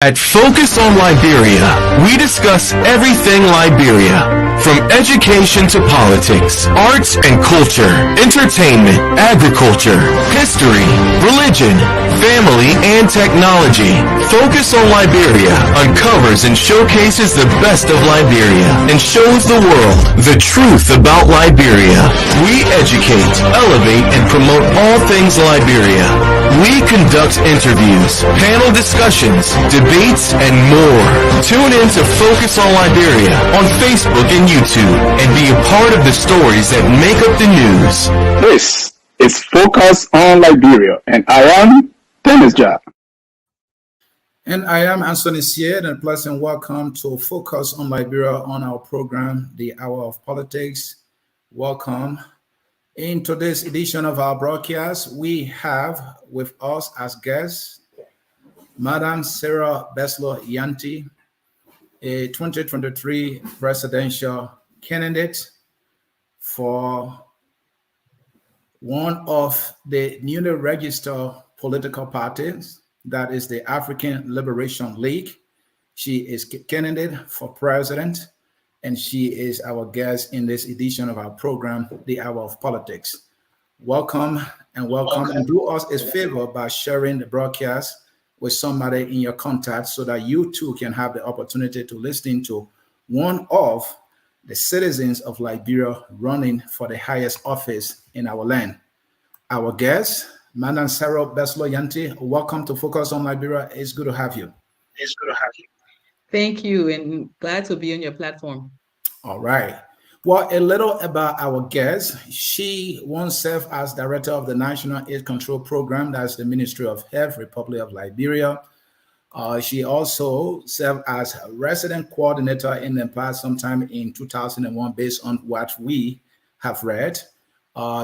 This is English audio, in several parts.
At Focus on Liberia, we discuss everything Liberia, from education to politics, arts and culture, entertainment, agriculture, history, religion, family, and technology. Focus on Liberia uncovers and showcases the best of Liberia and shows the world the truth about Liberia. We educate, elevate, and promote all things Liberia. We conduct interviews, panel discussions, debates, and more. Tune in to Focus on Liberia on Facebook and YouTube and be a part of the stories that make up the news. This is Focus on Liberia, and I am Dennis Jah. And I am Anthony Sied, and a pleasant welcome to Focus on Liberia on our program, The Hour of Politics. Welcome. In today's edition of our broadcast, we have with us as guests, Madam Sara Beysolow Nyanti, a 2023 presidential candidate for one of the newly registered political parties, that is the African Liberation League. She is candidate for president, and she is our guest in this edition of our program, The Hour of Politics. Welcome, and do us a favor by sharing the broadcast with somebody in your contact so that you too can have the opportunity to listen to one of the citizens of Liberia running for the highest office in our land. Our guest, Madam Sara Beysolow Nyanti, welcome to Focus on Liberia. It's good to have you. Thank you, and glad to be on your platform. All right. Well, a little about our guest. She once served as director of the National AIDS Control Program, that's the Ministry of Health, Republic of Liberia. She also served as a resident coordinator in the past sometime in 2001, based on what we have read.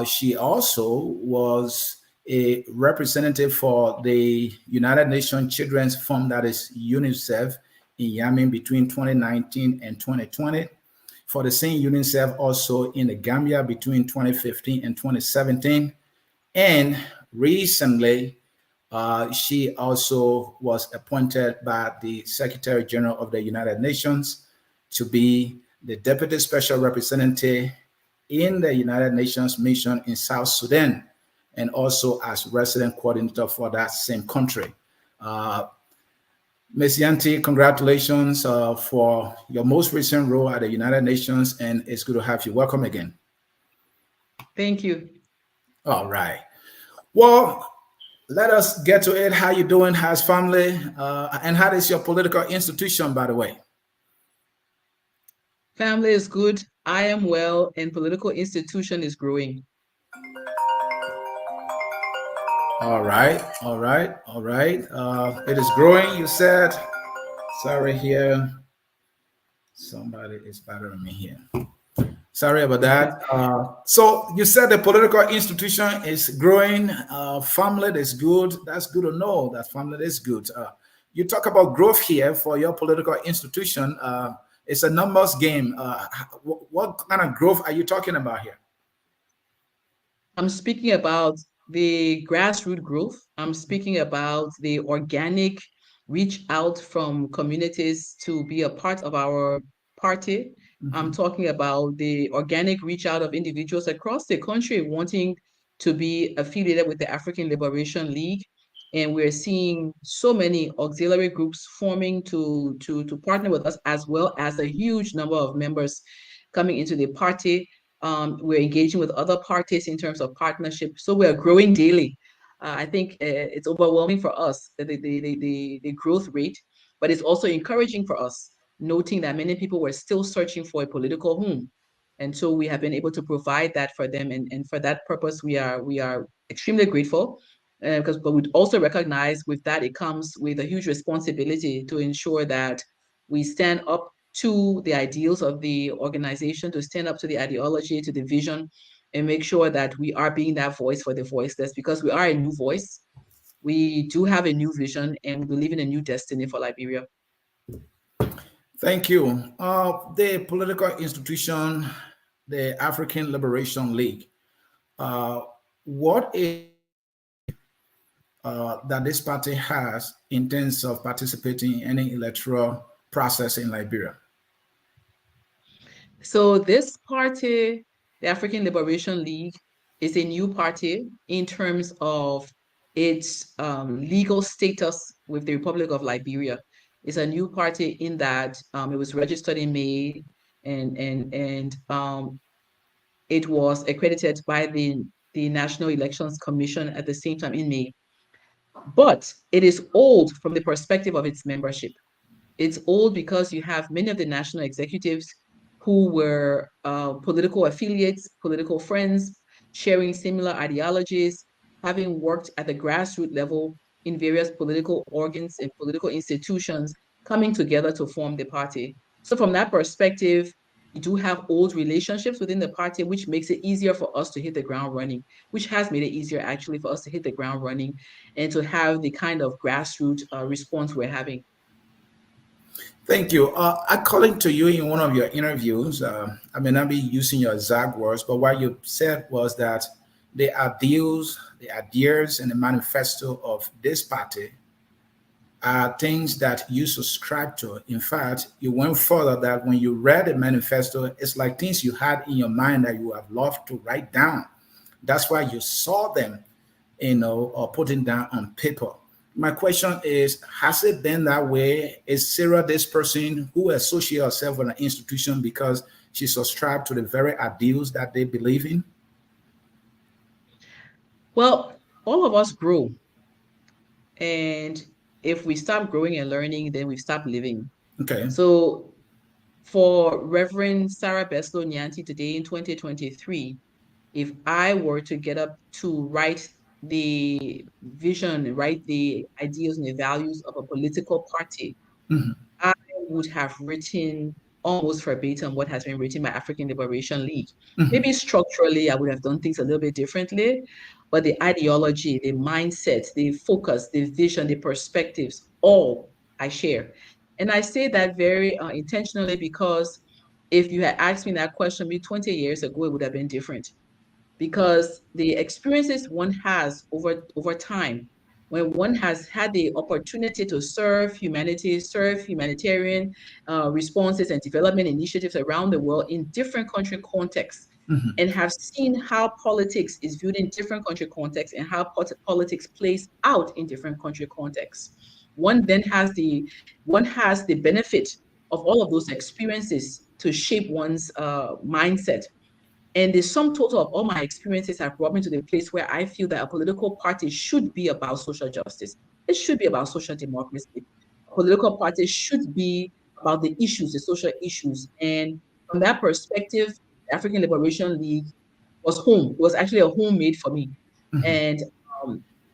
She also was a representative for the United Nations Children's Fund, that is UNICEF, in Yemen between 2019 and 2020. For the same UNICEF also in the Gambia between 2015 and 2017. And recently, she also was appointed by the Secretary General of the United Nations to be the Deputy Special Representative in the United Nations mission in South Sudan, and also as resident coordinator for that same country. Ms. Nyanti, congratulations for your most recent role at the United Nations, and it's good to have you. Welcome again. Thank you. All right. Well, let us get to it. How you doing? How's family? And how is your political institution, by the way? Family is good. I am well, and political institution is growing. All right. It is growing, you said. Sorry here. Somebody is bothering me here. Sorry about that. So you said the political institution is growing. Family is good. That's good to know that family is good. You talk about growth here for your political institution. It's a numbers game. What kind of growth are you talking about here? I'm speaking about the grassroots growth. I'm speaking about the organic reach out from communities to be a part of our party. Mm-hmm. I'm talking about the organic reach out of individuals across the country wanting to be affiliated with the African Liberation League. And we're seeing so many auxiliary groups forming to partner with us, as well as a huge number of members coming into the party. We're engaging with other parties in terms of partnership. So we're growing daily. I think it's overwhelming for us, the growth rate, but it's also encouraging for us, noting that many people were still searching for a political home. And so we have been able to provide that for them. And for that purpose, we are extremely grateful, but we also recognize with that it comes with a huge responsibility to ensure that we stand up to the ideals of the organization, to stand up to the ideology, to the vision, and make sure that we are being that voice for the voiceless, because we are a new voice. We do have a new vision, and we believe in a new destiny for Liberia. Thank you. The political institution, the African Liberation League, what is that this party has in terms of participating in any electoral process in Liberia? So this party, the African Liberation League, is a new party in terms of its legal status with the Republic of Liberia. It's a new party in that it was registered in May, and it was accredited by the National Elections Commission at the same time in May. But it is old from the perspective of its membership. It's old because you have many of the national executives who were political affiliates, political friends, sharing similar ideologies, having worked at the grassroots level in various political organs and political institutions, coming together to form the party. So from that perspective, we do have old relationships within the party, which makes it easier for us to hit the ground running, which has made it easier actually for us to hit the ground running and to have the kind of grassroots response we're having. Thank you. According to you in one of your interviews, I may not be using your exact words, but what you said was that the ideas, and the manifesto of this party are things that you subscribe to. In fact, you went further that when you read the manifesto, it's like things you had in your mind that you have loved to write down. That's why you saw them, or putting down on paper. My question is, has it been that way? Is Sarah this person who associates herself with an institution because she subscribed to the very ideals that they believe in? Well, all of us grow. And if we stop growing and learning, then we stop living. Okay. So for Reverend Sara Beysolow Nyanti today in 2023, if I were to get up to write the vision, write the ideals and the values of a political party, I would have written almost verbatim what has been written by African Liberation League. Maybe structurally, I would have done things a little bit differently, but the ideology, the mindset, the focus, the vision, the perspectives, all I share. And I say that very intentionally because if you had asked me that question maybe 20 years ago, it would have been different because the experiences one has over time, when one has had the opportunity to serve humanity, serve humanitarian responses and development initiatives around the world in different country contexts, and have seen how politics is viewed in different country contexts and how politics plays out in different country contexts. One then has the benefit of all of those experiences to shape one's mindset. And the sum total of all my experiences have brought me to the place where I feel that a political party should be about social justice. It should be about social democracy. A political party should be about the issues, the social issues. And from that perspective, the African Liberation League was home. It was actually a home made for me. And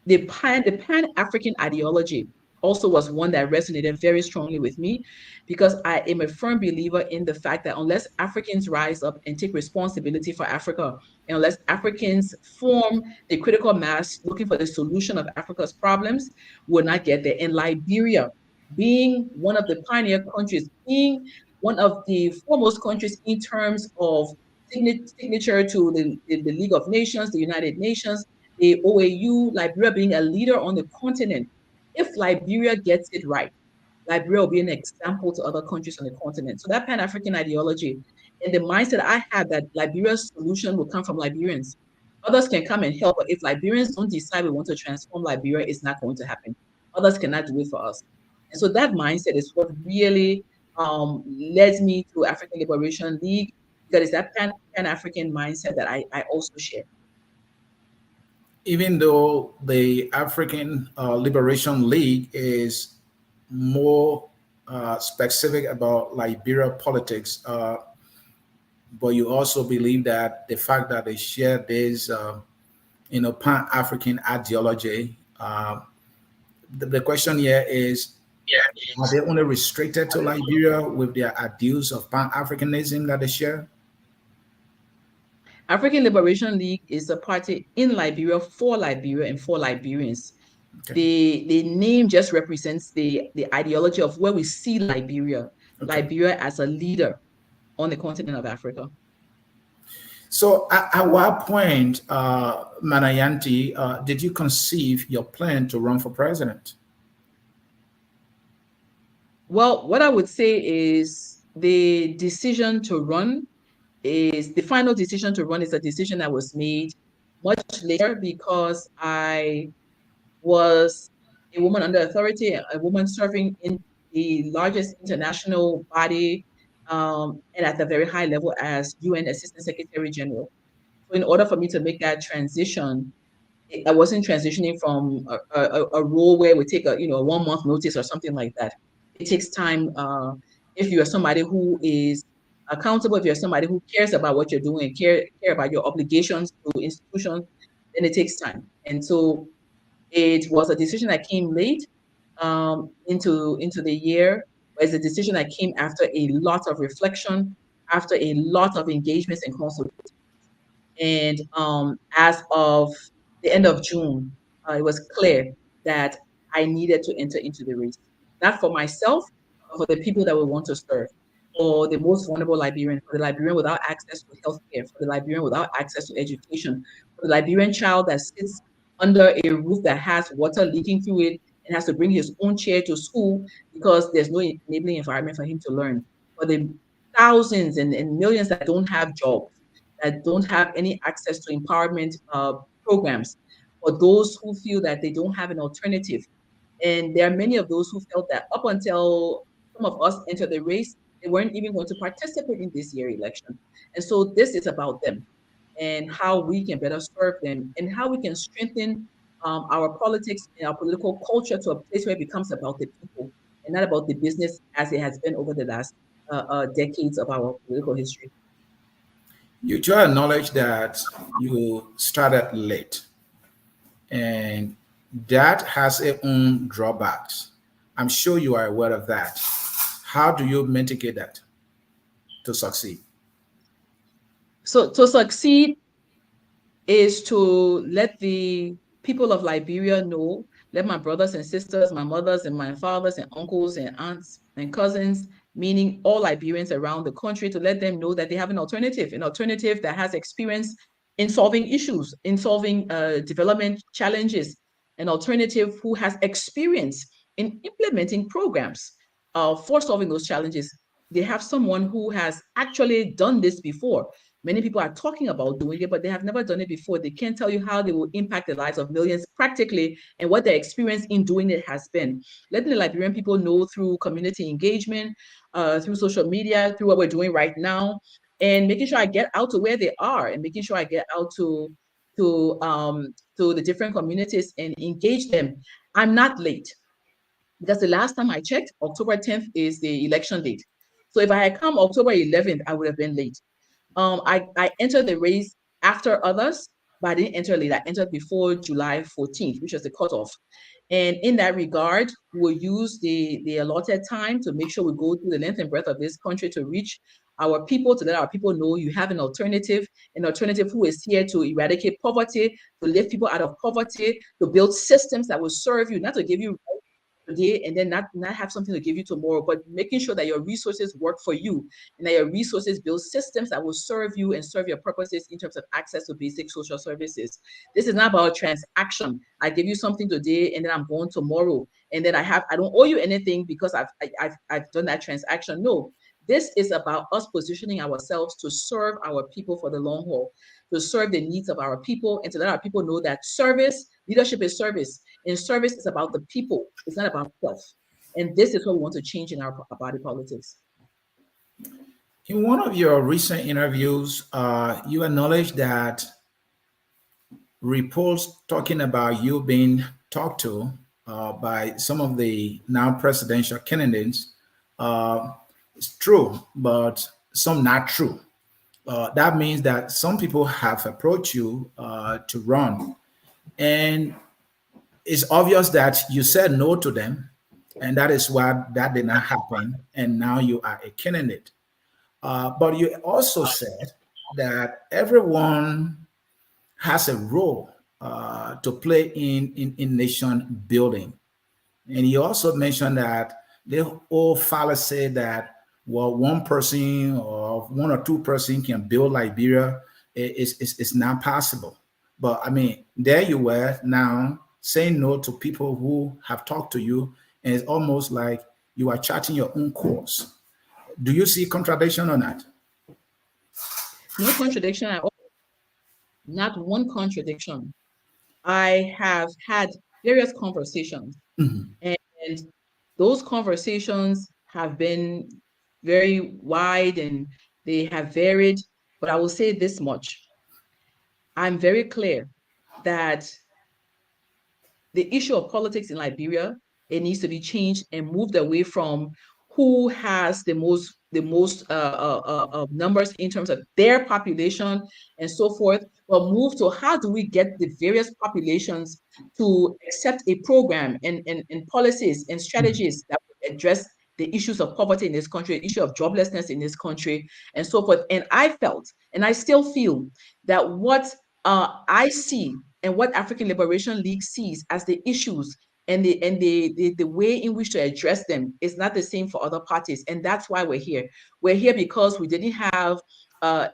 the Pan-African ideology also was one that resonated very strongly with me because I am a firm believer in the fact that unless Africans rise up and take responsibility for Africa, and unless Africans form the critical mass looking for the solution of Africa's problems, we'll not get there. And Liberia, being one of the pioneer countries, being one of the foremost countries in terms of signature to the League of Nations, the United Nations, the OAU, Liberia being a leader on the continent. If Liberia gets it right, Liberia will be an example to other countries on the continent. So that Pan-African ideology and the mindset I had that Liberia's solution will come from Liberians. Others can come and help, but if Liberians don't decide we want to transform Liberia, it's not going to happen. Others cannot do it for us. And so that mindset is what really led me to African Liberation League, because it's that Pan-African mindset that I also share. Even though the African Liberation League is more specific about Liberia politics, but you also believe that the fact that they share this, Pan-African ideology. The question here is, are they only restricted to Liberia with their ideals of Pan-Africanism that they share? African Liberation League is a party in Liberia for Liberia and for Liberians. Okay. The name just represents the ideology of where we see Liberia, Liberia as a leader on the continent of Africa. So at what point, Manayanti, did you conceive your plan to run for president? Well, what I would say is the decision to run is the final decision to run is a decision that was made much later because I was a woman under authority, a woman serving in the largest international body and at the very high level as UN Assistant Secretary General. So in order for me to make that transition, I wasn't transitioning from a role where we take a 1 month notice or something like that. It takes time. If you are somebody who is accountable, if you're somebody who cares about what you're doing and care about your obligations to institutions, then it takes time. And so it was a decision that came late into the year, but it's a decision that came after a lot of reflection, after a lot of engagements and consultations. And as of the end of June, it was clear that I needed to enter into the race, not for myself, but for the people that we want to serve, for the most vulnerable Liberian, for the Liberian without access to healthcare, for the Liberian without access to education, for the Liberian child that sits under a roof that has water leaking through it and has to bring his own chair to school because there's no enabling environment for him to learn, for the thousands and millions that don't have jobs, that don't have any access to empowerment programs, or those who feel that they don't have an alternative. And there are many of those who felt that up until some of us entered the race, they weren't even going to participate in this year election. And so this is about them and how we can better serve them and how we can strengthen our politics and our political culture to a place where it becomes about the people and not about the business as it has been over the last decades of our political history. You do acknowledge that you started late, and that has its own drawbacks. I'm sure you are aware of that. How do you mitigate that to succeed? So to succeed, is to let the people of Liberia know, let my brothers and sisters, my mothers and my fathers and uncles and aunts and cousins, meaning all Liberians around the country, to let them know that they have an alternative that has experience in solving issues, in solving development challenges, an alternative who has experience in implementing programs for solving those challenges. They have someone who has actually done this before. Many people are talking about doing it, but they have never done it before. They can't tell you how they will impact the lives of millions practically and what their experience in doing it has been. Letting the Liberian people know through community engagement, through social media, through what we're doing right now, and making sure I get out to where they are and making sure I get out to the different communities and engage them. I'm not late because the last time I checked, October 10th is the election date. So if I had come October 11th, I would have been late. I entered the race after others, but I didn't enter late. I entered before July 14th, which was the cutoff. And in that regard, we'll use the allotted time to make sure we go through the length and breadth of this country to reach our people, to let our people know you have an alternative who is here to eradicate poverty, to lift people out of poverty, to build systems that will serve you, not to give you today and then not have something to give you tomorrow, but making sure that your resources work for you and that your resources build systems that will serve you and serve your purposes in terms of access to basic social services. This is not about transaction. I give you something today and then I'm going tomorrow and then I don't owe you anything because I've done that transaction. No, this is about us positioning ourselves to serve our people for the long haul, to serve the needs of our people and to let our people know that leadership is service. And service is about the people. It's not about self. And this is what we want to change in our body politics. In one of your recent interviews, you acknowledged that reports talking about you being talked to by some of the now presidential candidates is true, but some not true. That means that some people have approached you to run, and it's obvious that you said no to them, and that is why that did not happen. And now you are a candidate. But you also said that everyone has a role to play in nation building. And you also mentioned that the old fallacy that, well, one person or one or two person can build Liberia it's not possible. But I mean, there you were now saying no to people who have talked to you, and it's almost like you are charting your own course. Do you see contradiction on that? No contradiction at all. Not one contradiction. I have had various conversations, and those conversations have been very wide and they have varied. But I will say this much. I'm very clear that the issue of politics in Liberia, it needs to be changed and moved away from who has the most numbers in terms of their population and so forth, but move to how do we get the various populations to accept a program and policies and strategies that would address the issues of poverty in this country, the issue of joblessness in this country, and so forth. And I felt, and I still feel, that what I see and what African Liberation League sees as the issues and the way in which to address them is not the same for other parties. And that's why we're here. We're here because we didn't have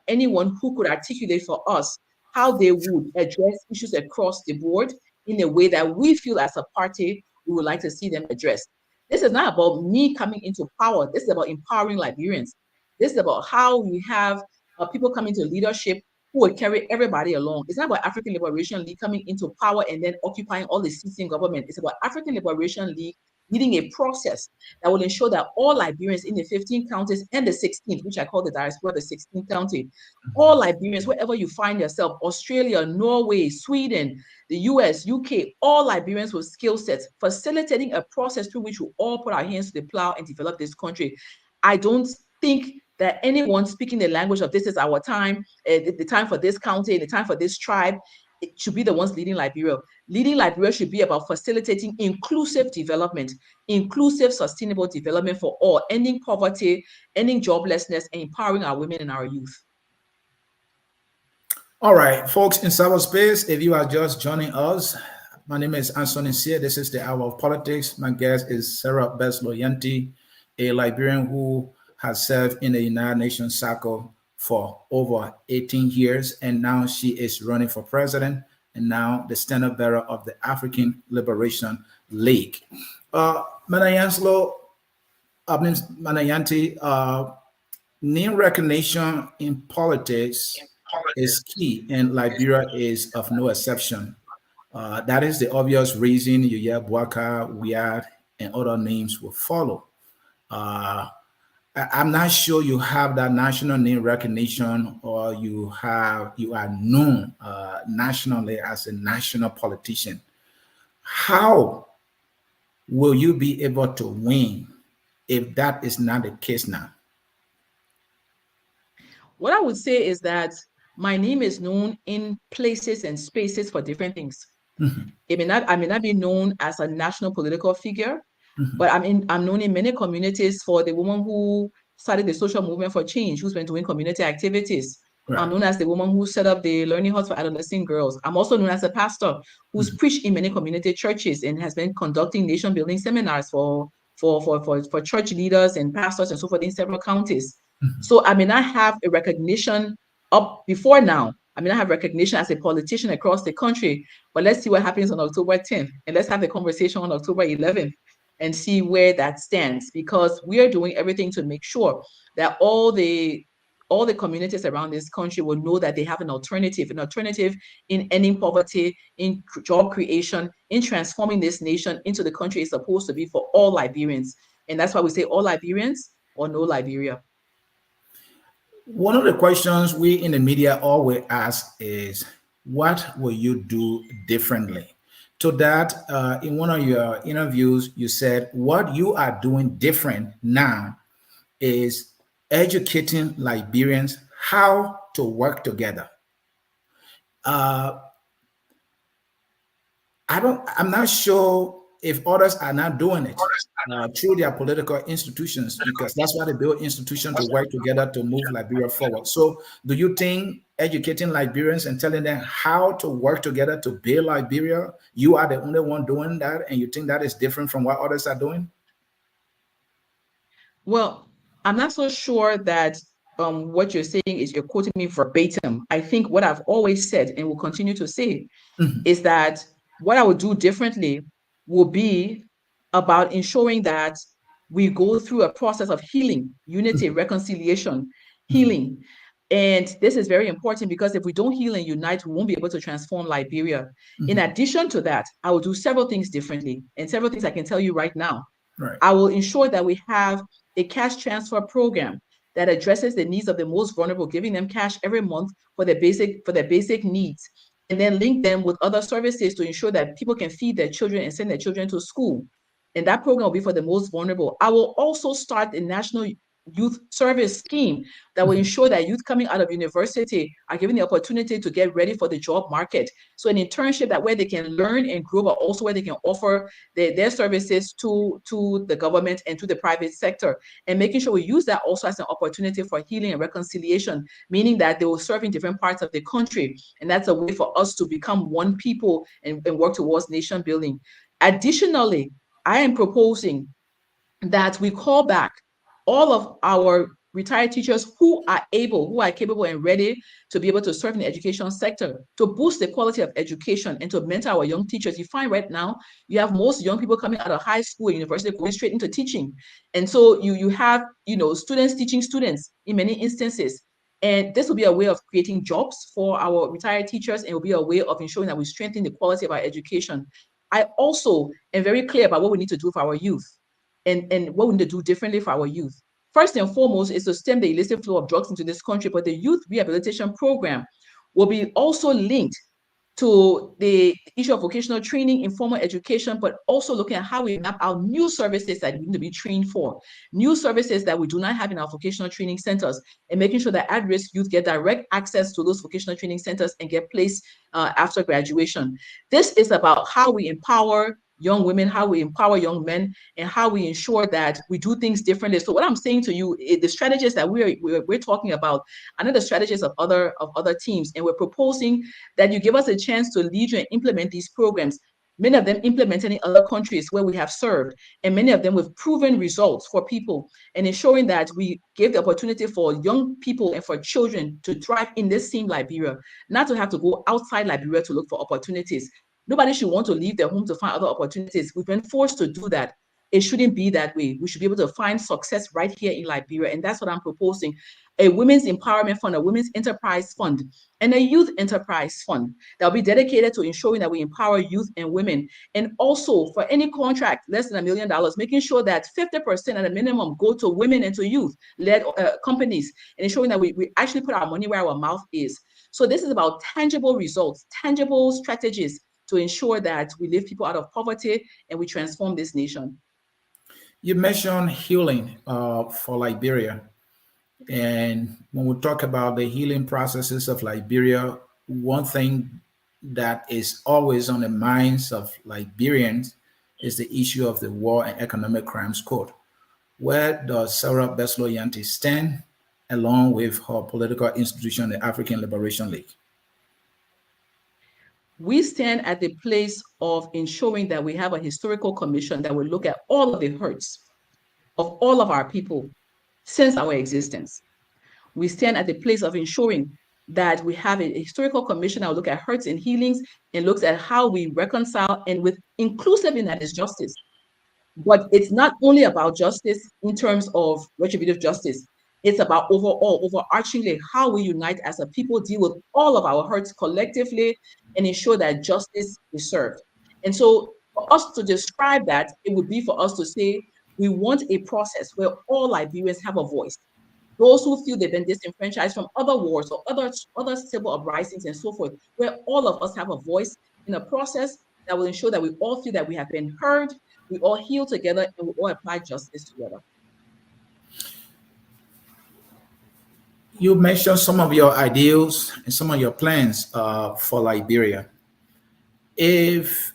anyone who could articulate for us how they would address issues across the board in a way that we feel as a party we would like to see them addressed. This is not about me coming into power. This is about empowering Liberians. This is about how we have people coming to leadership who will carry everybody along. It's not about African Liberation League coming into power and then occupying all the seats in government. It's about African Liberation League leading a process that will ensure that all Liberians in the 15 counties and the 16th, which I call the diaspora, the 16th county, all Liberians, wherever you find yourself, Australia, Norway, Sweden, the US, UK, all Liberians with skill sets, facilitating a process through which we all put our hands to the plow and develop this country. I don't think that anyone speaking the language of this is our time, the time for this county, the time for this tribe, it should be the ones leading Liberia. Leading Liberia should be about facilitating inclusive development, inclusive, sustainable development for all, ending poverty, ending joblessness, and empowering our women and our youth. All right, folks in cyberspace, if you are just joining us, my name is Anthony Sear. This is the Hour of Politics. My guest is Sara Beysolow Nyanti, a Liberian who has served in the United Nations circle for over 18 years, and now she is running for president and now the standard bearer of the African Liberation League. Manayanti, name recognition in politics is key, and Liberia is of no exception. That is the obvious reason you hear Bwaka, Weird, and other names will follow. I'm not sure you have that national name recognition, or you are known nationally as a national politician. How will you be able to win if that is not the case now? What I would say is that my name is known in places and spaces for different things. I may not be known as a national political figure, but I'm known in many communities for the woman who started the social movement for change, who's been doing community activities. Right. I'm known as the woman who set up the learning halls for adolescent girls. I'm also known as a pastor who's preached in many community churches and has been conducting nation building seminars for church leaders and pastors and so forth in several counties. So I may not have a recognition up before now. I may not have recognition as a politician across the country, but let's see what happens on October 10th. And let's have the conversation on October 11th and see where that stands, because we are doing everything to make sure that all the communities around this country will know that they have an alternative in ending poverty, in job creation, in transforming this nation into the country it's supposed to be for all Liberians. And that's why we say all Liberians or no Liberia. One of the questions we in the media always ask is, what will you do differently? To that, in one of your interviews, you said what you are doing different now is educating Liberians how to work together. I'm not sure if others are not doing it through their political institutions, because that's why they build institutions to work together to move Liberia forward. So do you think educating Liberians and telling them how to work together to build Liberia, you are the only one doing that, and you think that is different from what others are doing? Well, I'm not so sure that what you're saying is you're quoting me verbatim. I think what I've always said and will continue to say is that what I would do differently will be about ensuring that we go through a process of healing, unity, reconciliation, healing. And this is very important because if we don't heal and unite, we won't be able to transform Liberia. In addition to that, I will do several things differently, and several things I can tell you right now. Right. I will ensure that we have a cash transfer program that addresses the needs of the most vulnerable, giving them cash every month for their basic needs, and then link them with other services to ensure that people can feed their children and send their children to school. And that program will be for the most vulnerable. I will also start a national youth service scheme that will ensure that youth coming out of university are given the opportunity to get ready for the job market. So an internship that where they can learn and grow, but also where they can offer their services to the government and to the private sector, and making sure we use that also as an opportunity for healing and reconciliation, meaning that they will serve in different parts of the country. And that's a way for us to become one people and work towards nation building. Additionally, I am proposing that we call back all of our retired teachers who are capable and ready to be able to serve in the education sector, to boost the quality of education and to mentor our young teachers. You find right now, you have most young people coming out of high school, university, going straight into teaching. And so you have, students teaching students in many instances. And this will be a way of creating jobs for our retired teachers, and it will be a way of ensuring that we strengthen the quality of our education. I also am very clear about what we need to do for our youth and what we need to do differently for our youth. First and foremost is to stem the illicit flow of drugs into this country, but the youth rehabilitation program will be also linked to the issue of vocational training, informal education, but also looking at how we map out new services that we need to be trained for, new services that we do not have in our vocational training centers, and making sure that at-risk youth get direct access to those vocational training centers and get placed after graduation. This is about how we empower young women, how we empower young men, and how we ensure that we do things differently. So what I'm saying to you, the strategies that we're talking about are not the strategies of other teams, and we're proposing that you give us a chance to lead you and implement these programs. Many of them implemented in other countries where we have served, and many of them with proven results for people, and ensuring that we give the opportunity for young people and for children to thrive in this same Liberia, not to have to go outside Liberia to look for opportunities. Nobody should want to leave their home to find other opportunities. We've been forced to do that. It shouldn't be that way. We should be able to find success right here in Liberia. And that's what I'm proposing. A women's empowerment fund, a women's enterprise fund, and a youth enterprise fund that will be dedicated to ensuring that we empower youth and women. And also for any contract less than $1 million, making sure that 50% at a minimum go to women and to youth-led companies, and ensuring that we actually put our money where our mouth is. So this is about tangible results, tangible strategies to ensure that we lift people out of poverty and we transform this nation. You mentioned healing for Liberia. And when we talk about the healing processes of Liberia, one thing that is always on the minds of Liberians is the issue of the War and Economic Crimes Code. Where does Sara Beysolow Nyanti stand along with her political institution, the African Liberation League? We stand at the place of ensuring that we have a historical commission that will look at all of the hurts of all of our people since our existence. We stand at the place of ensuring that we have a historical commission that will look at hurts and healings and looks at how we reconcile, and with inclusive in that is justice. But it's not only about justice in terms of retributive justice. It's about overarchingly, how we unite as a people, deal with all of our hurts collectively, and ensure that justice is served. And so for us to describe that, it would be for us to say, we want a process where all Liberians have a voice. Those who feel they've been disenfranchised from other wars or other civil uprisings and so forth, where all of us have a voice in a process that will ensure that we all feel that we have been heard, we all heal together, and we all apply justice together. You mentioned some of your ideals and some of your plans for Liberia. If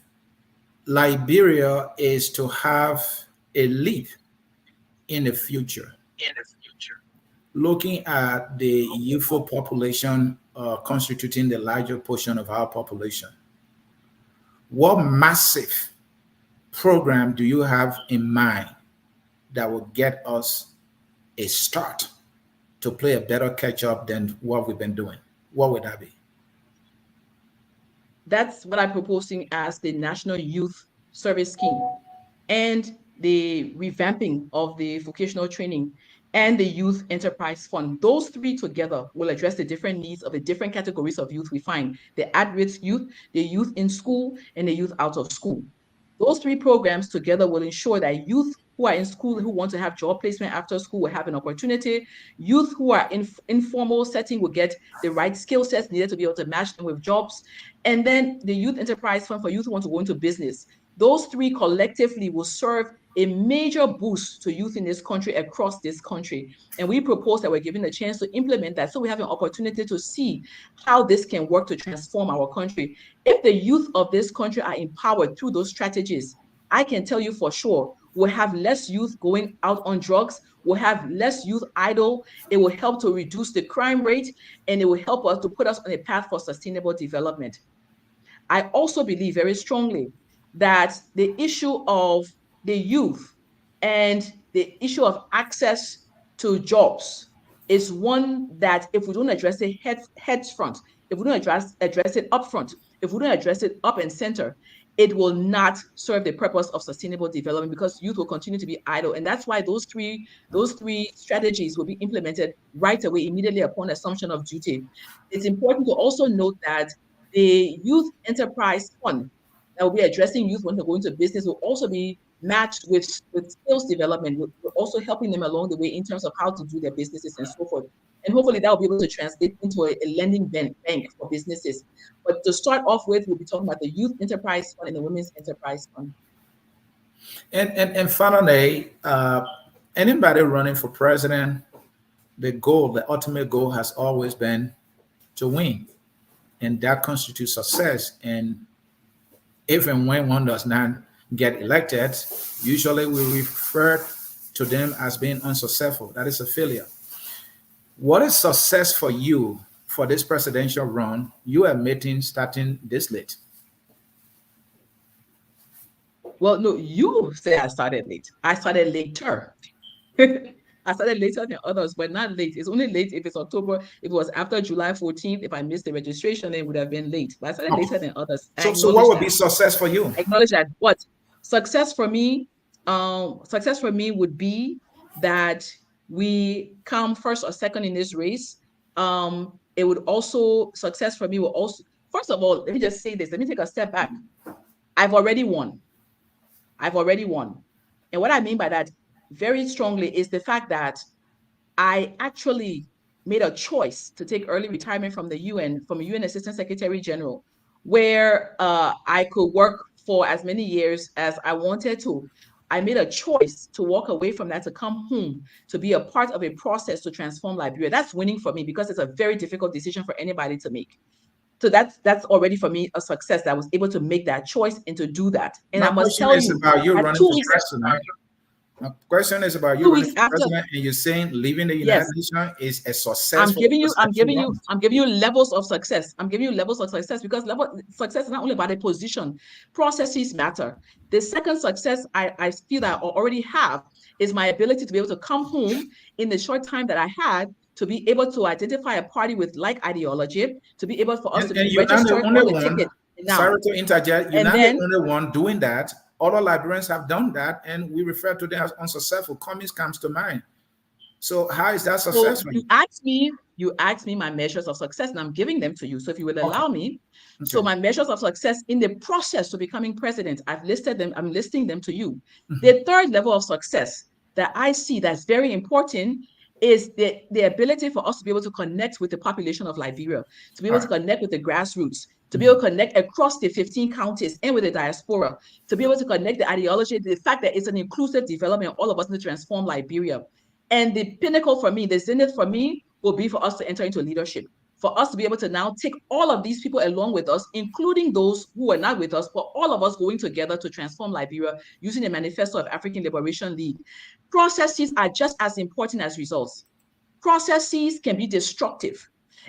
Liberia is to have a leap in the future, looking at the youthful population constituting the larger portion of our population, what massive program do you have in mind that will get us a start to play a better catch up than what we've been doing? What would that be? That's what I'm proposing as the National Youth Service Scheme and the revamping of the vocational training and the Youth Enterprise Fund. Those three together will address the different needs of the different categories of youth we find: the at-risk youth, the youth in school, and the youth out of school. Those three programs together will ensure that youth who are in school who want to have job placement after school will have an opportunity. Youth who are in informal setting will get the right skill sets needed to be able to match them with jobs. And then the Youth Enterprise Fund for youth who want to go into business. Those three collectively will serve a major boost to youth in this country, across this country. And we propose that we're given a chance to implement that, so we have an opportunity to see how this can work to transform our country. If the youth of this country are empowered through those strategies, I can tell you for sure, we'll have less youth going out on drugs, we'll have less youth idle, it will help to reduce the crime rate, and it will help us to put us on a path for sustainable development. I also believe very strongly that the issue of the youth and the issue of access to jobs is one that, if we don't address it head front, if we don't address it up front, if we don't address it up and center, it will not serve the purpose of sustainable development, because youth will continue to be idle. And that's why those three strategies will be implemented right away, immediately upon assumption of duty. It's important to also note that the Youth Enterprise Fund that will be addressing youth when they go into business will also be matched with skills development. We're also helping them along the way in terms of how to do their businesses and so forth. And hopefully that will be able to translate into a lending bank for businesses. But to start off with, we'll be talking about the Youth Enterprise Fund and the Women's Enterprise Fund. And finally, anybody running for president, the ultimate goal has always been to win. And that constitutes success. And if and when one does not get elected, usually we refer to them as being unsuccessful. That is a failure. What is success for you for this presidential run? You are admitting starting this late. Well, no, you say I started late. I started later. I started later than others, but not late. It's only late if it's October. If it was after July 14th, if I missed the registration, then it would have been late. But I started later than others. So what would be success for you? Acknowledge that. What success for me? Success for me would be that we come first or second in this race. It would also, success for me will also, first of all, let me just say this. Let me take a step back. I've already won. And what I mean by that very strongly is the fact that I actually made a choice to take early retirement from the UN, from a UN Assistant Secretary General, where I could work for as many years as I wanted to. I made a choice to walk away from that, to come home, to be a part of a process to transform Liberia. That's winning for me, because it's a very difficult decision for anybody to make. So that's already for me a success, that I was able to make that choice and to do that. And I must tell you, about you running for president. My question is about you running for president, and you're saying leaving the United Nations is a success. I'm giving you levels of success. I'm giving you levels of success, because success is not only about a position. Processes matter. The second success I feel that I already have is my ability to be able to come home in the short time that I had, to be able to identify a party with like ideology, to be able for us to be registered on the ticket. Sorry to interject. You're not the only one doing that. Other Liberians have done that, and we refer to them as unsuccessful. Cummings comes to mind. So how is that successful? So you asked me my measures of success, and I'm giving them to you. So if you would allow me, so my measures of success in the process to becoming president, I've listed them. I'm listing them to you. The third level of success that I see that's very important is the ability for us to be able to connect with the population of Liberia, to be able to connect with the grassroots, to be able to connect across the 15 counties and with the diaspora, to be able to connect the ideology, the fact that it's an inclusive development, all of us need to transform Liberia. And the pinnacle for me, the zenith for me, will be for us to enter into leadership, for us to be able to now take all of these people along with us, including those who are not with us, but all of us going together to transform Liberia using the manifesto of African Liberation League. Processes are just as important as results. Processes can be destructive.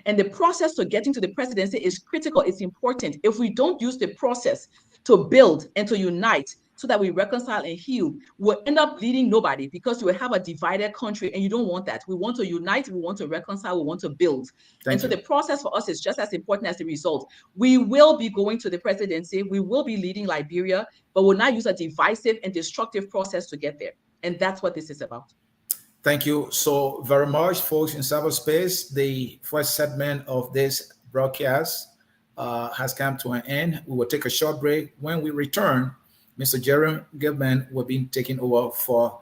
And the process to getting to the presidency is critical, it's important. If we don't use the process to build and to unite, so that we reconcile and heal, will end up leading nobody, because you will have a divided country, and you don't want that. We want to unite, we want to reconcile, we want to build. And so the process for us is just as important as the result. We will be going to the presidency, we will be leading Liberia, but we'll not use a divisive and destructive process to get there. And that's what this is about. Thank you so very much, folks in cyberspace. The first segment of this broadcast has come to an end. We will take a short break. When we return, Mr. Jeremy Gilman will be taking over for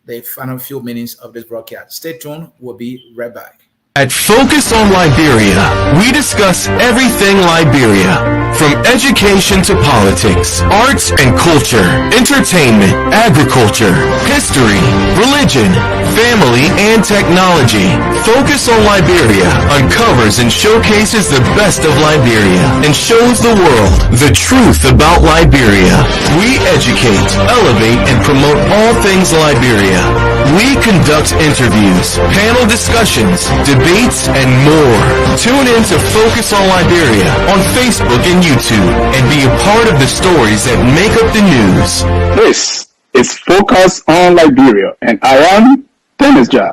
the final few minutes of this broadcast. Stay tuned. We'll be right back. At Focus on Liberia, we discuss everything Liberia, from education to politics, arts and culture, entertainment, agriculture, history, religion, family, and technology. Focus on Liberia uncovers and showcases the best of Liberia and shows the world the truth about Liberia. We educate, elevate, and promote all things Liberia. We conduct interviews, panel discussions, debates, and more. Tune in to Focus on Liberia on Facebook and YouTube and be a part of the stories that make up the news. This is Focus on Liberia, and I am Dennis Ja.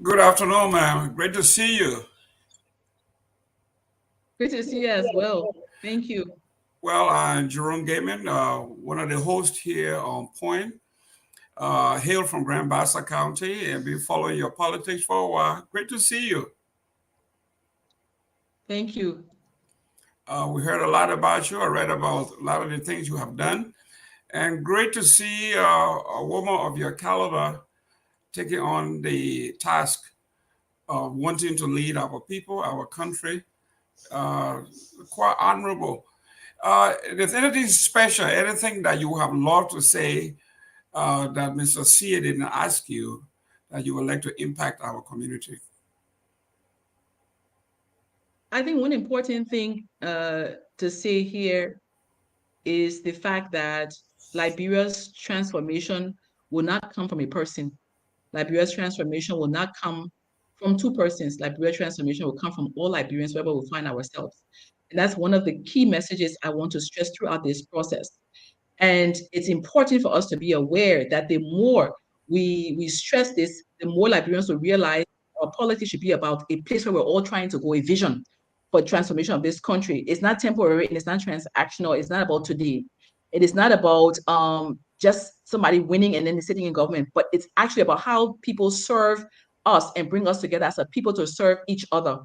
Good afternoon, ma'am. Great to see you. Great to see you as well. Thank you. Well, I'm Jerome Gaiman, one of the hosts here on Point. Hail from Grand Bassa County and been following your politics for a while. Great to see you. Thank you. We heard a lot about you. I read about a lot of the things you have done. And great to see a woman of your caliber taking on the task of wanting to lead our people, our country. Quite honorable. If there's anything special, anything that you have loved to say that Mr. Sia didn't ask you, that you would like to impact our community? I think one important thing to say here is the fact that Liberia's transformation will not come from a person. Liberia's transformation will not come from two persons. Liberia's transformation will come from all Liberians wherever we find ourselves. And that's one of the key messages I want to stress throughout this process. And it's important for us to be aware that the more we stress this, the more Liberians will realize our politics should be about a place where we're all trying to go, a vision for transformation of this country. It's not temporary and it's not transactional. It's not about today. It is not about just somebody winning and then sitting in government, but it's actually about how people serve us and bring us together as a people to serve each other.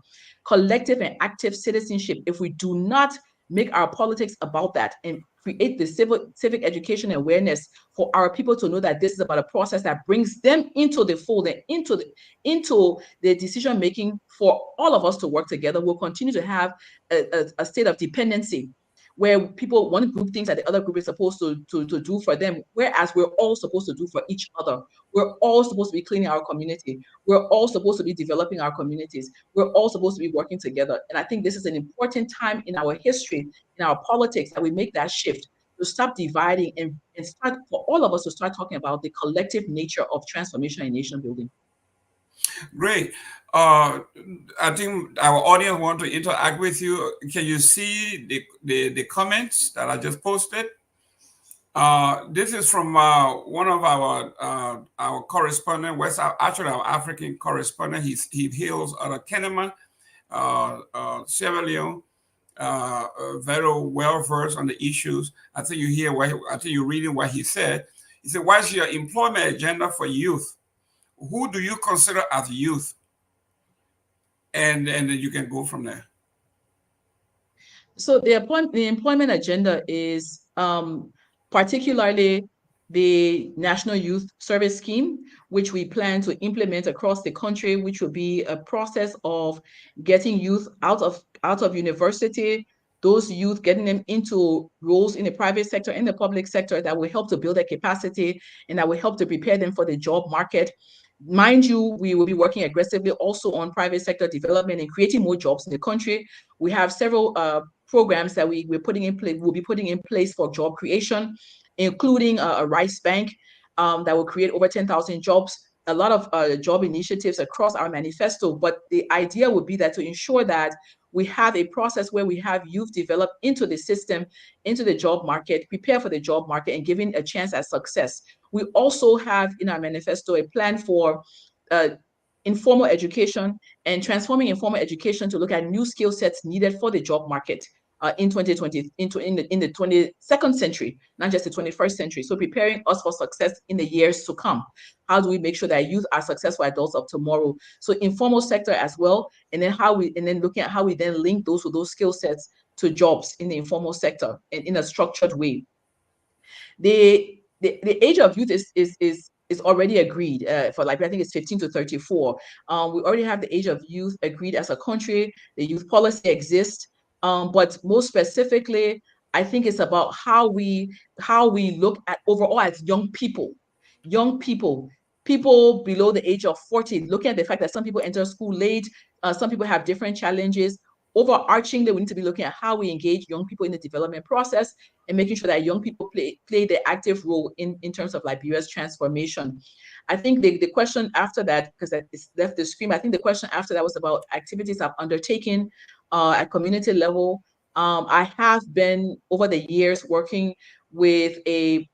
Collective and active citizenship, if we do not make our politics about that and create the civic education and awareness for our people to know that this is about a process that brings them into the fold and into the decision making for all of us to work together, we'll continue to have a state of dependency where people, one group thinks that the other group is supposed to do for them, whereas we're all supposed to do for each other. We're all supposed to be cleaning our community. We're all supposed to be developing our communities. We're all supposed to be working together. And I think this is an important time in our history, in our politics, that we make that shift to stop dividing and start, for all of us to start talking about the collective nature of transformation and nation building. Great. I think our audience want to interact with you. Can you see the comments that I just posted? This is from one of our correspondent, actually our African correspondent. He hails out of Kenema, Sierra Leone, very well versed on the issues. I think you're reading what he said. He said, "What's your employment agenda for youth? Who do you consider as youth?" And then you can go from there. So the employment agenda is particularly the National Youth Service Scheme, which we plan to implement across the country, which will be a process of getting youth out of university, those youth, getting them into roles in the private sector and the public sector that will help to build their capacity and that will help to prepare them for the job market. Mind you, we will be working aggressively also on private sector development and creating more jobs in the country. We have several programs that we'll be putting in place for job creation, including a rice bank that will create over 10,000 jobs, a lot of job initiatives across our manifesto. But the idea would be that to ensure that we have a process where we have youth develop into the system, into the job market, prepare for the job market, and given a chance at success. We also have in our manifesto a plan for informal education and transforming informal education to look at new skill sets needed for the job market in 2020, in the 22nd century, not just the 21st century. So preparing us for success in the years to come. How do we make sure that youth are successful adults of tomorrow? So informal sector as well, and then looking at how we then link those with those skill sets to jobs in the informal sector and in a structured way. The age of youth is already agreed for Liberia. I think it's 15 to 34. We already have the age of youth agreed as a country. The youth policy exists, but most specifically, I think it's about how we look at overall as young people below the age of 40, looking at the fact that some people enter school late, some people have different challenges. Overarchingly, we need to be looking at how we engage young people in the development process and making sure that young people play the active role in terms of Liberia's transformation. I think the question after that, because it's left the screen, I think the question after that was about activities I've undertaken at community level. I have been over the years working with a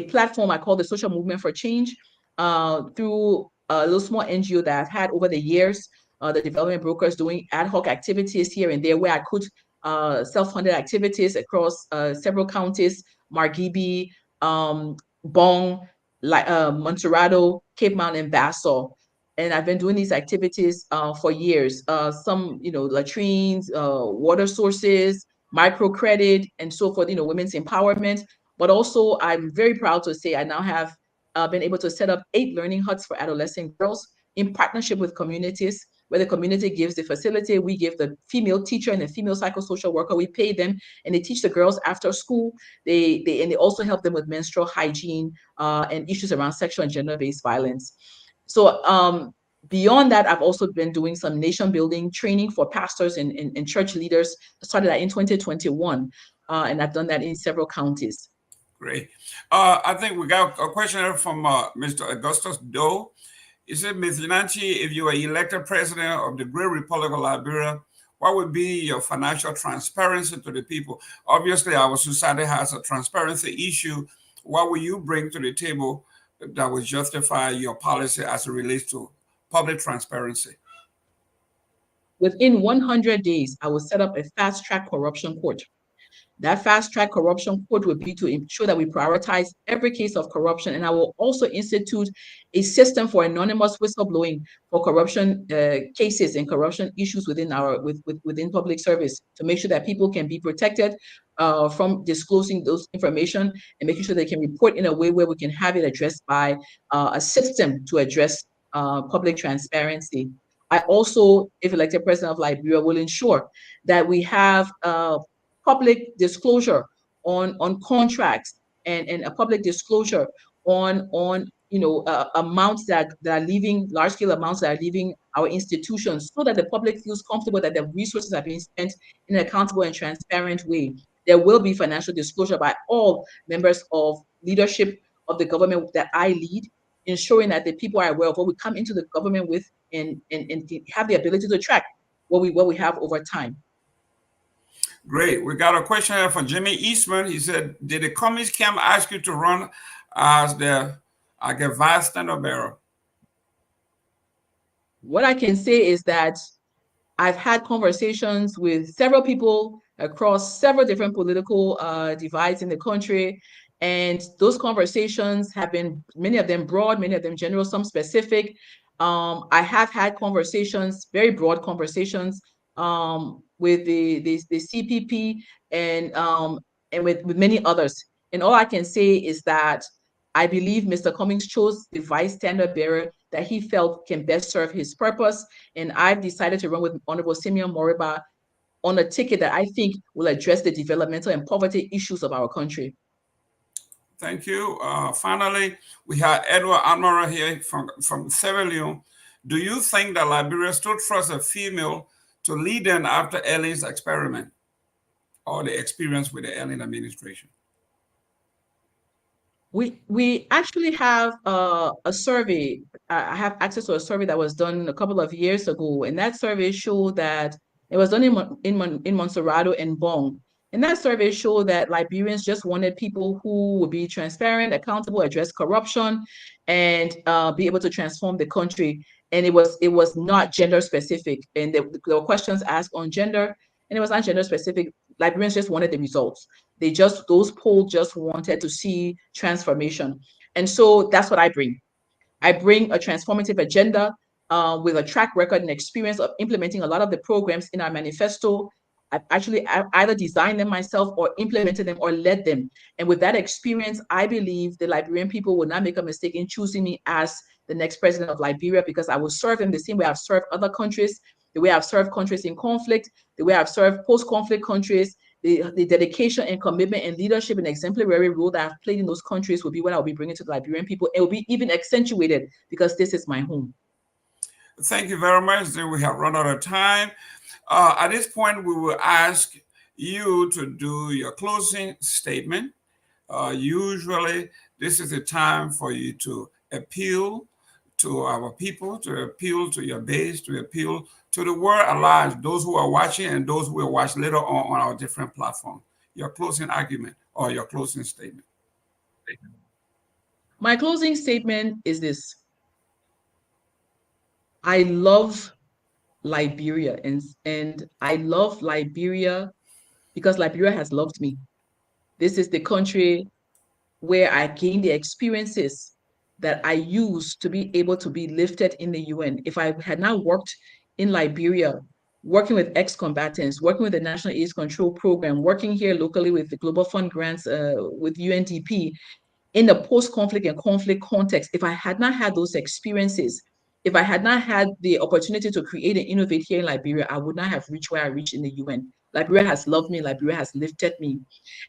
platform I call the Social Movement for Change through a little small NGO that I've had over the years. The development brokers doing ad hoc activities here and there where I could self-funded activities across several counties, Margibi, Bong, Montserrado, Cape Mount, and Basso. And I've been doing these activities for years. Some, latrines, water sources, microcredit, and so forth, women's empowerment. But also, I'm very proud to say I now have been able to set up 8 learning huts for adolescent girls in partnership with communities, where the community gives the facility, we give the female teacher and the female psychosocial worker, we pay them, and they teach the girls after school. They also help them with menstrual hygiene and issues around sexual and gender-based violence. So beyond that, I've also been doing some nation-building training for pastors and church leaders. I started that in 2021, and I've done that in several counties. Great. I think we got a question from Mr. Augustus Doe. He said, Ms. Nyanti, if you were elected president of the Great Republic of Liberia, what would be your financial transparency to the people? Obviously, our society has a transparency issue. What will you bring to the table that would justify your policy as it relates to public transparency? Within 100 days, I will set up a fast-track corruption court. That fast-track corruption court would be to ensure that we prioritize every case of corruption. And I will also institute a system for anonymous whistleblowing for corruption cases and corruption issues within within public service, to make sure that people can be protected from disclosing those information, and making sure they can report in a way where we can have it addressed by a system to address public transparency. I also, if elected president of Liberia, will ensure that we have public disclosure on contracts and a public disclosure on amounts that are leaving, large scale amounts that are leaving our institutions, so that the public feels comfortable that the resources are being spent in an accountable and transparent way. There will be financial disclosure by all members of leadership of the government that I lead, ensuring that the people are aware of what we come into the government with and have the ability to track what we have over time. Great. We got a question here from Jimmy Eastman. He said, did the communist camp ask you to run as the vice standard bearer? What I can say is that I've had conversations with several people across several different political divides in the country. And those conversations have been, many of them broad, many of them general, some specific. I have had conversations, very broad conversations, with the CPP and with many others. And all I can say is that I believe Mr. Cummings chose the vice standard bearer that he felt can best serve his purpose. And I've decided to run with Honorable Simeon Moriba on a ticket that I think will address the developmental and poverty issues of our country. Thank you. Finally, we have Edward Admiral here from Sierra Leone. Do you think that Liberia still trusts a female to lead them after Ellen's experiment, or the experience with the Ellen administration? We actually have a survey. I have access to a survey that was done a couple of years ago, and that survey showed that it was done in Montserrado and Bong. And that survey showed that Liberians just wanted people who would be transparent, accountable, address corruption, and be able to transform the country. And it was not gender specific, and there were questions asked on gender, and it was not gender specific. Liberians just wanted the results. Those polls just wanted to see transformation. And so that's what I bring. I bring a transformative agenda with a track record and experience of implementing a lot of the programs in our manifesto. I've actually either designed them myself or implemented them or led them. And with that experience, I believe the Liberian people will not make a mistake in choosing me as the next president of Liberia, because I will serve them the same way I've served other countries, the way I've served countries in conflict, the way I've served post-conflict countries. The dedication and commitment and leadership and exemplary role that I've played in those countries will be what I'll be bringing to the Liberian people. It will be even accentuated because this is my home. Thank you very much. We have run out of time. At this point, we will ask you to do your closing statement. Usually, this is the time for you to appeal to our people, to appeal to your base, to appeal to the world at large, those who are watching and those who will watch later on our different platforms. Your closing argument or your closing statement. My closing statement is this. I love Liberia, and I love Liberia because Liberia has loved me. This is the country where I gained the experiences that I used to be able to be lifted in the UN. If I had not worked in Liberia, working with ex-combatants, working with the National AIDS Control Program, working here locally with the Global Fund grants with UNDP, in the post-conflict and conflict context, if I had not had those experiences, if I had not had the opportunity to create and innovate here in Liberia, I would not have reached where I reached in the UN. Liberia has loved me. Liberia has lifted me.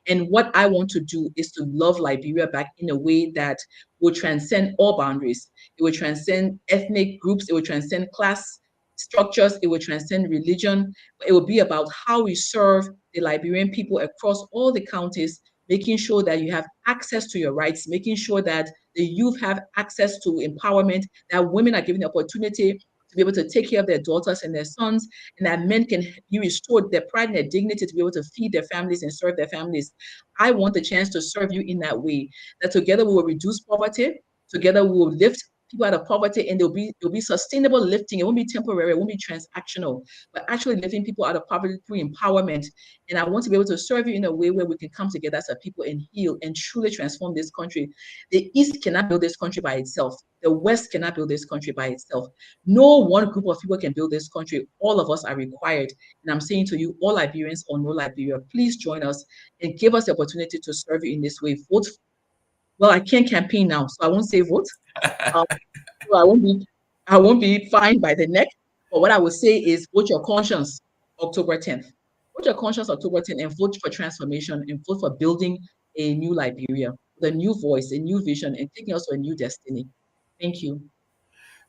And what I want to do is to love Liberia back in a way that will transcend all boundaries. It will transcend ethnic groups. It will transcend class structures. It will transcend religion. It will be about how we serve the Liberian people across all the counties, making sure that you have access to your rights, making sure that the youth have access to empowerment, that women are given the opportunity to be able to take care of their daughters and their sons, and that men can be restored their pride and their dignity to be able to feed their families and serve their families. I want the chance to serve you in that way, that together we will reduce poverty, together we will lift people out of poverty, and there'll be sustainable lifting. It won't be temporary, it won't be transactional, but actually lifting people out of poverty through empowerment. And I want to be able to serve you in a way where we can come together as a people and heal and truly transform this country. The East cannot build this country by itself. The West cannot build this country by itself. No one group of people can build this country. All of us are required. And I'm saying to you, all Liberians or no Liberia, please join us and give us the opportunity to serve you in this way. Vote. Well, I can't campaign now, so I won't say vote. So I won't be fined by the neck. But what I will say is vote your conscience October 10th. Vote your conscience October 10th and vote for transformation and vote for building a new Liberia with a new voice, a new vision, and taking us to a new destiny. Thank you.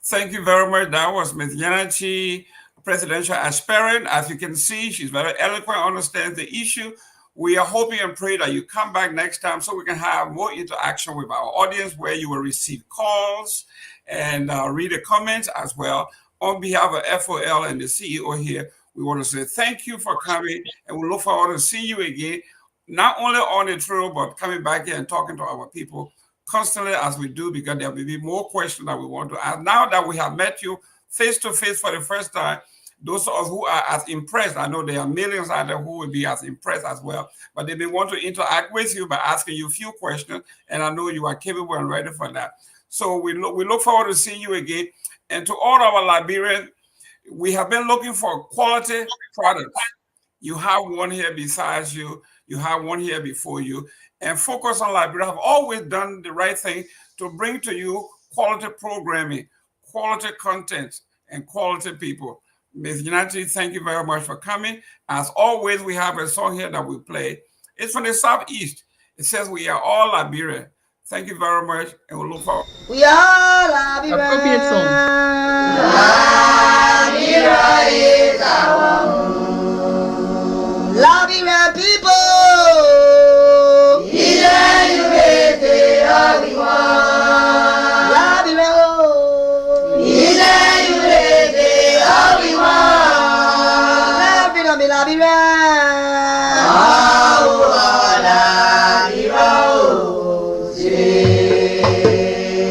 Thank you very much. That was Ms. Nyanti, presidential aspirant. As you can see, she's very eloquent, understands the issue. We are hoping and pray that you come back next time so we can have more interaction with our audience, where you will receive calls and read the comments as well. On behalf of FOL and the CEO here, we want to say thank you for coming, and we look forward to seeing you again, not only on the trail, but coming back here and talking to our people constantly as we do, because there will be more questions that we want to ask. Now that we have met you face to face for the first time, those of us who are as impressed, I know there are millions out there who will be as impressed as well, but they may want to interact with you by asking you a few questions, and I know you are capable and ready for that. So we look forward to seeing you again. And to all our Liberians, we have been looking for quality products. You have one here besides you. You have one here before you. And Focus on Liberia have always done the right thing to bring to you quality programming, quality content, and quality people. Ms. Nyanti, thank you very much for coming. As always, we have a song here that we play. It's from the Southeast. It says we are all Liberian. Thank you very much, and we'll look forward. We are Liberia. Appropriate song. Liberia.